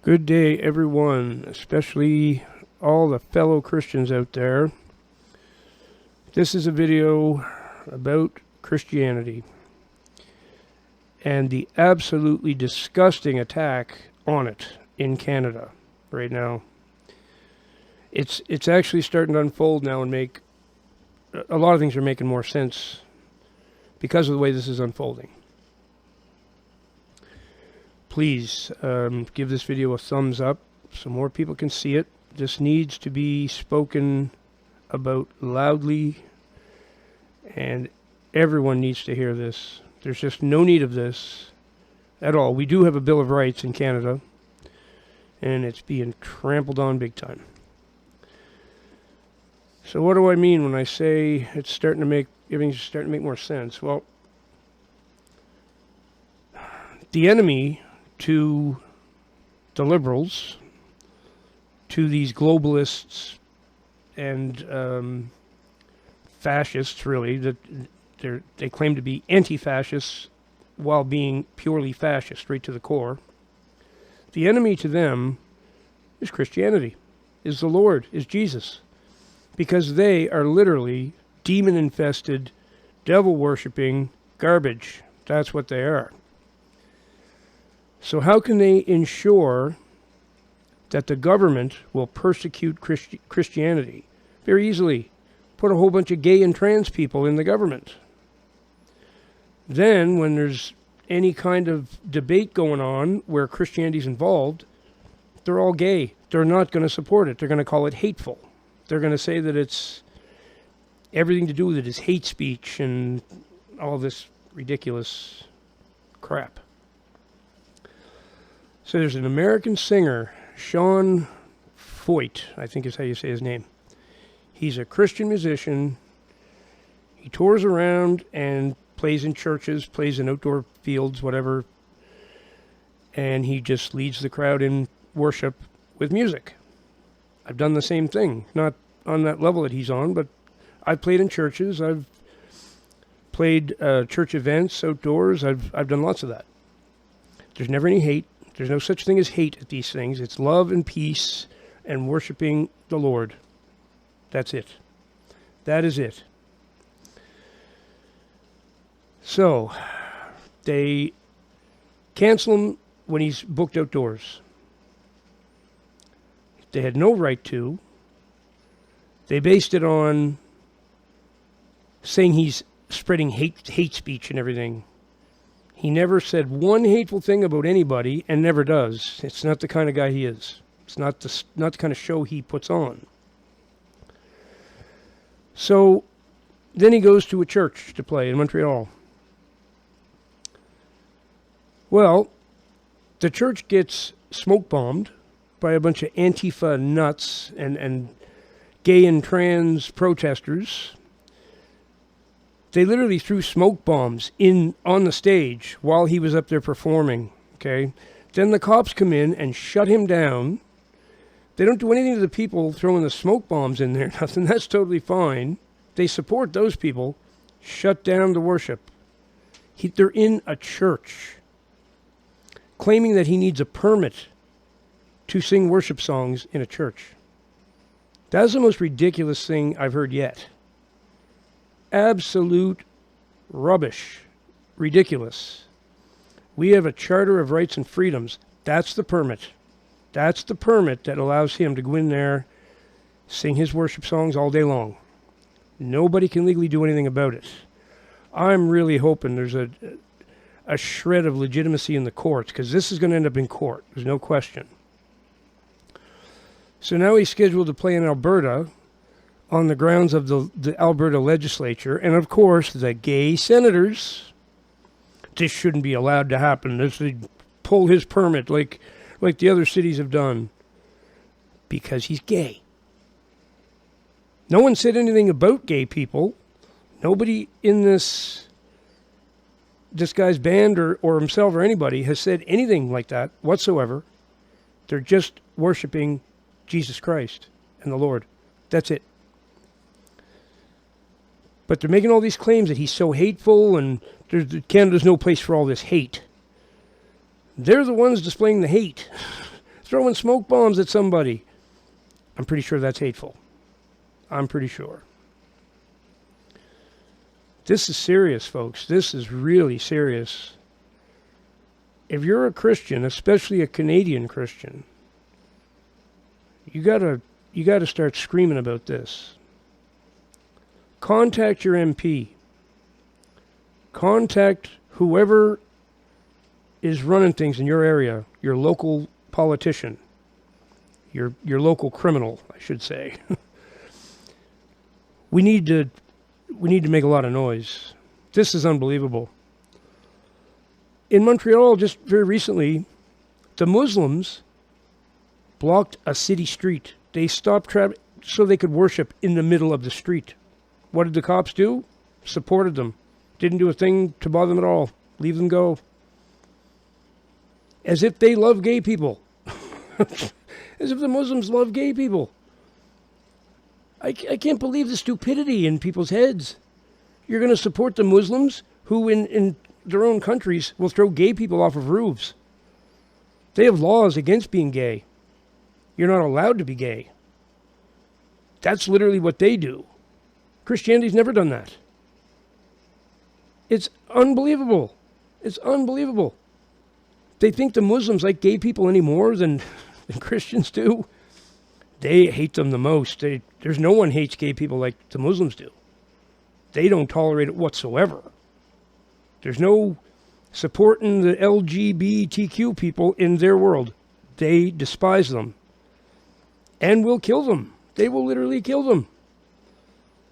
Good day, everyone, especially all the fellow Christians out there. This is a video about Christianity and the absolutely disgusting attack on it in Canada right now. It's actually starting to unfold now and make a lot of things are making more sense because of the way this is unfolding. Please give this video a thumbs up so more people can see it. This needs to be spoken about loudly, and everyone needs to hear this. There's just no need of this at all. We do have a Bill of Rights in Canada, and it's being trampled on big time. So what do I mean when I say everything's starting to make more sense? Well, the enemy to the liberals, to these globalists and fascists, really, that they claim to be anti-fascists while being purely fascist, right to the core. The enemy to them is Christianity, is the Lord, is Jesus, because they are literally demon-infested, devil-worshipping garbage. That's what they are. So how can they ensure that the government will persecute Christianity? Very easily. Put a whole bunch of gay and trans people in the government. Then, when there's any kind of debate going on where Christianity's involved, they're all gay. They're not going to support it. They're going to call it hateful. They're going to say that it's everything to do with it is hate speech and all this ridiculous crap. So there's an American singer, Sean Feucht, I think is how you say his name. He's a Christian musician. He tours around and plays in churches, plays in outdoor fields, whatever. And he just leads the crowd in worship with music. I've done the same thing, not on that level that he's on, but I've played in churches. I've played church events outdoors. I've done lots of that. There's never any hate. There's no such thing as hate at these things. It's love and peace and worshiping the Lord. That's it. That is it. So, they cancel him when he's booked outdoors. They had no right to. They based it on saying he's spreading hate speech and everything. He never said one hateful thing about anybody and never does. It's not the kind of guy he is. It's not the kind of show he puts on. So then he goes to a church to play in Montreal. Well, the church gets smoke bombed by a bunch of Antifa nuts and gay and trans protesters. They literally threw smoke bombs on the stage while he was up there performing, okay? Then the cops come in and shut him down. They don't do anything to the people throwing the smoke bombs in there, nothing. That's totally fine. They support those people. Shut down the worship. They're in a church, claiming that he needs a permit to sing worship songs in a church. That's the most ridiculous thing I've heard yet. Absolute rubbish. Ridiculous. We have a Charter of Rights and Freedoms. That's the permit. That's the permit that allows him to go in there, sing his worship songs all day long. Nobody can legally do anything about it. I'm really hoping there's a shred of legitimacy in the courts, because this is going to end up in court. There's no question. So now he's scheduled to play in Alberta on the grounds of the Alberta legislature, and of course the gay senators. This shouldn't be allowed to happen. They pull his permit like the other cities have done, because he's gay. No one said anything about gay people. Nobody in this guy's band or himself or anybody has said anything like that whatsoever. They're just worshiping Jesus Christ and the Lord. That's it. But they're making all these claims that he's so hateful and Canada's no place for all this hate. They're the ones displaying the hate. throwing smoke bombs at somebody. I'm pretty sure that's hateful. I'm pretty sure. This is serious, folks. This is really serious. If you're a Christian, especially a Canadian Christian, you gotta start screaming about this. Contact your MP. Contact whoever is running things in your area, your local politician, your local criminal, I should say. We need to make a lot of noise. This is unbelievable. In Montreal, just very recently, the Muslims blocked a city street. They stopped traffic so they could worship in the middle of the street. What did the cops do? Supported them. Didn't do a thing to bother them at all. Leave them go. As if they love gay people. As if the Muslims love gay people. I can't believe the stupidity in people's heads. You're going to support the Muslims who in their own countries will throw gay people off of roofs. They have laws against being gay. You're not allowed to be gay. That's literally what they do. Christianity's never done that. It's unbelievable. It's unbelievable. They think the Muslims like gay people any more than Christians do. They hate them the most. There's no one hates gay people like the Muslims do. They don't tolerate it whatsoever. There's no supporting the LGBTQ people in their world. They despise them and will kill them. They will literally kill them.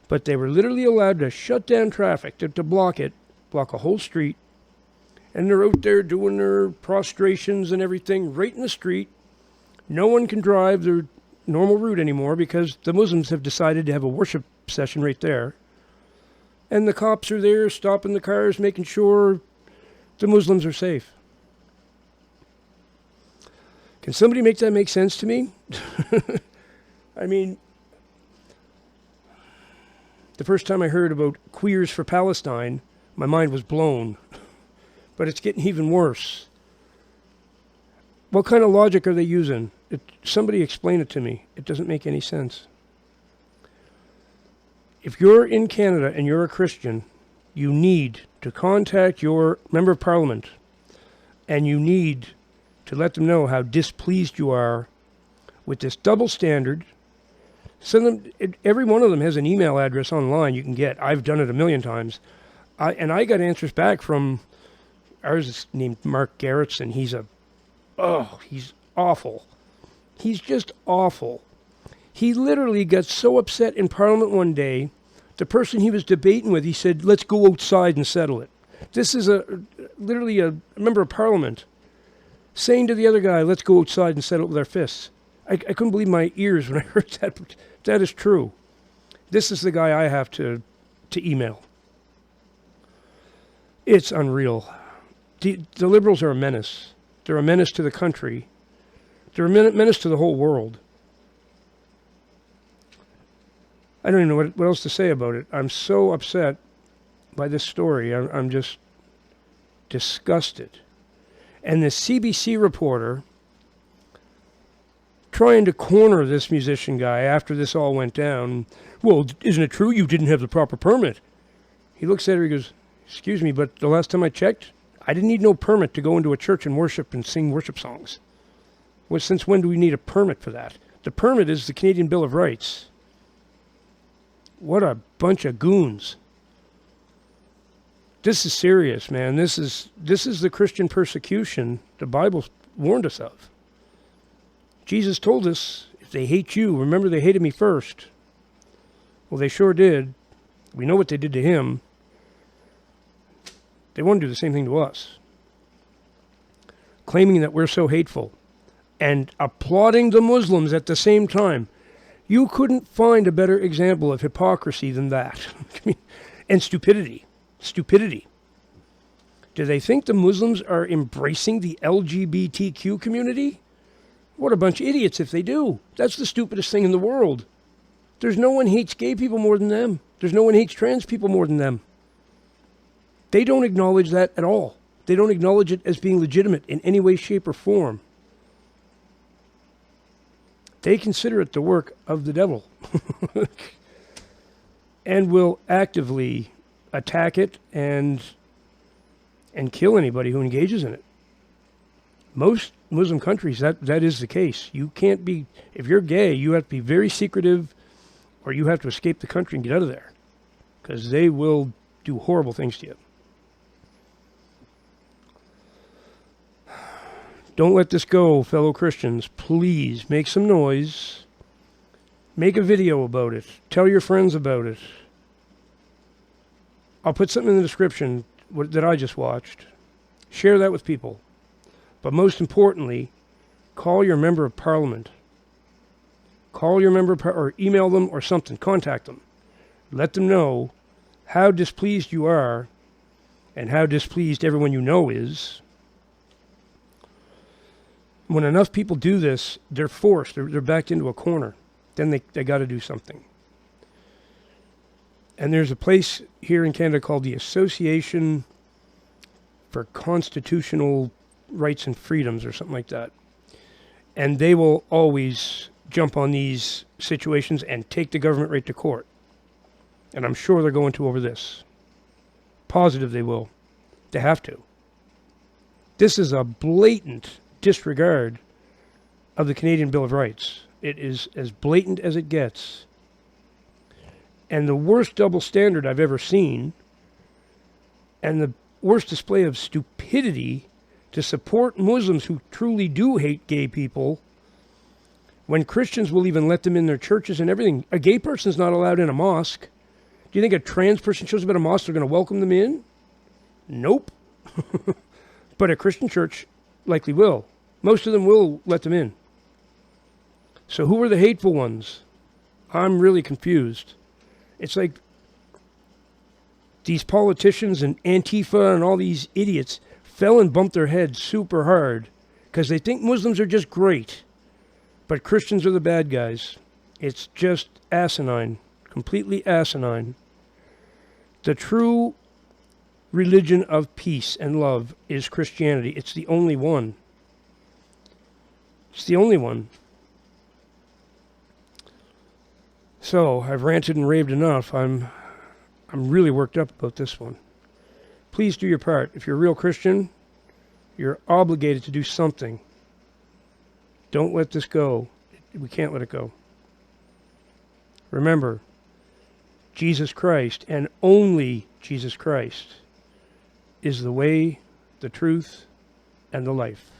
But they were literally allowed to shut down traffic, to block it, block a whole street. And they're out there doing their prostrations and everything right in the street. No one can drive their normal route anymore because the Muslims have decided to have a worship session right there. And the cops are there stopping the cars, making sure the Muslims are safe. Can somebody make that make sense to me? I mean, the first time I heard about Queers for Palestine, my mind was blown. But it's getting even worse. What kind of logic are they using? Somebody explain it to me. It doesn't make any sense. If you're in Canada and you're a Christian, you need to contact your member of parliament and you need to let them know how displeased you are with this double standard. Send them, every one of them has an email address online you can get. I've done it a million times. I got answers back from, ours is named Mark Gerritsen. He's awful. He's just awful. He literally got so upset in Parliament one day, the person he was debating with, he said, let's go outside and settle it. This is literally a member of Parliament saying to the other guy, let's go outside and settle it with our fists. I couldn't believe my ears when I heard that. That is true. This is the guy I have to email. It's unreal. The Liberals are a menace. They're a menace to the country. They're a menace to the whole world. I don't even know what else to say about it. I'm so upset by this story. I'm just disgusted. And the CBC reporter trying to corner this musician guy after this all went down. Well, isn't it true you didn't have the proper permit? He looks at her, he goes, excuse me, but the last time I checked, I didn't need no permit to go into a church and worship and sing worship songs. Well, since when do we need a permit for that? The permit is the Canadian Bill of Rights. What a bunch of goons. This is serious, man. This is the Christian persecution the Bible warned us of. Jesus told us, if they hate you, remember they hated me first. Well, they sure did. We know what they did to him. They want to do the same thing to us. Claiming that we're so hateful and applauding the Muslims at the same time. You couldn't find a better example of hypocrisy than that. And stupidity. Stupidity. Do they think the Muslims are embracing the LGBTQ community? What a bunch of idiots if they do. That's the stupidest thing in the world. There's no one hates gay people more than them. There's no one hates trans people more than them. They don't acknowledge that at all. They don't acknowledge it as being legitimate in any way, shape, or form. they consider it the work of the devil and will actively attack it and kill anybody who engages in it. Most Muslim countries, that is the case. You can't be, if you're gay, you have to be very secretive, or you have to escape the country and get out of there, because they will do horrible things to you. Don't let this go, fellow Christians. Please make some noise. Make a video about it. Tell your friends about it. I'll put something in the description that I just watched. Share that with people. But most importantly, call your member of parliament. Call your member or email them or something. Contact them. Let them know how displeased you are and how displeased everyone you know is. When enough people do this, they're forced. They're backed into a corner. Then they got to do something. And there's a place here in Canada called the Association for Constitutional Rights and Freedoms or something like that. And they will always jump on these situations and take the government right to court. And I'm sure they're going to over this. Positive they will. They have to. This is a blatant disregard of the Canadian Bill of Rights. It is as blatant as it gets. And the worst double standard I've ever seen, and the worst display of stupidity to support Muslims who truly do hate gay people, when Christians will even let them in their churches and everything. A gay person's not allowed in a mosque. Do you think a trans person shows up at a mosque, they're going to welcome them in? Nope. But a Christian church likely will. Most of them will let them in. So who are the hateful ones? I'm really confused. It's like these politicians and Antifa and all these idiots fell and bumped their heads super hard because they think Muslims are just great, but Christians are the bad guys. It's just asinine, completely asinine. The true religion of peace and love is Christianity. It's the only one. It's the only one. So, I've ranted and raved enough. I'm really worked up about this one. Please do your part. If you're a real Christian, you're obligated to do something. Don't let this go. We can't let it go. Remember, Jesus Christ, and only Jesus Christ, is the way, the truth, and the life.